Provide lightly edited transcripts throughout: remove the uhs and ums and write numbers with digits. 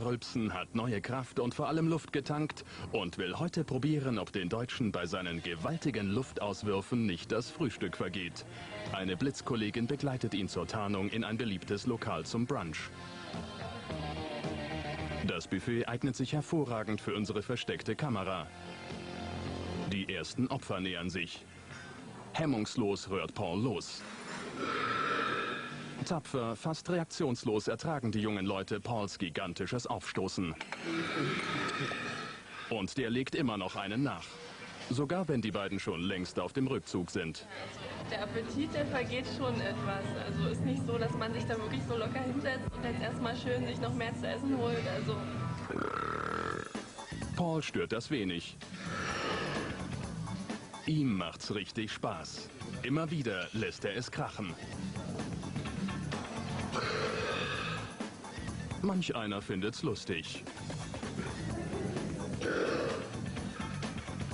Rülpsen hat neue Kraft und vor allem Luft getankt und will heute probieren, ob den Deutschen bei seinen gewaltigen Luftauswürfen nicht das Frühstück vergeht. Eine Blitzkollegin begleitet ihn zur Tarnung in ein beliebtes Lokal zum Brunch. Das Buffet eignet sich hervorragend für unsere versteckte Kamera. Die ersten Opfer nähern sich. Hemmungslos rührt Paul los. Tapfer, fast reaktionslos ertragen die jungen Leute Pauls gigantisches Aufstoßen. Und der legt immer noch einen nach. Sogar wenn die beiden schon längst auf dem Rückzug sind. Der Appetit, der vergeht schon etwas. Also ist nicht so, dass man sich da wirklich so locker hinsetzt und jetzt erstmal schön sich noch mehr zu essen holt. Also Paul stört das wenig. Ihm macht's richtig Spaß. Immer wieder lässt er es krachen. Manch einer findet's lustig.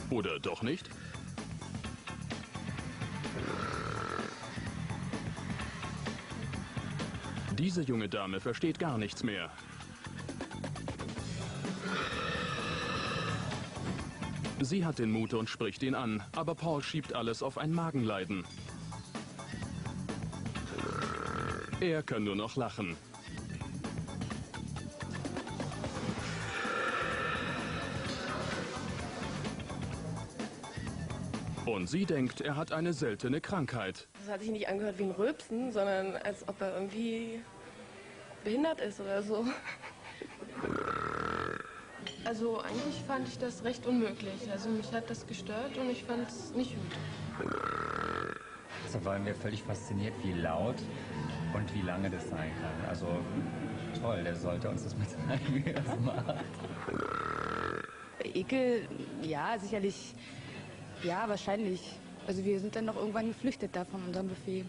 Oder doch nicht? Diese junge Dame versteht gar nichts mehr. Sie hat den Mut und spricht ihn an, aber Paul schiebt alles auf ein Magenleiden. Er kann nur noch lachen. Und sie denkt, er hat eine seltene Krankheit. das hat sich nicht angehört wie ein Rülpsen, sondern als ob er irgendwie behindert ist oder so. Also eigentlich fand ich das recht unmöglich. Also mich hat das gestört und ich fand es nicht gut. Deshalb waren wir völlig fasziniert, wie laut und wie lange das sein kann. Also toll, der sollte uns das mitteilen, wie er das macht. Ekel, ja, sicherlich, ja, wahrscheinlich. Also wir sind dann noch irgendwann geflüchtet da von unserem Buffet.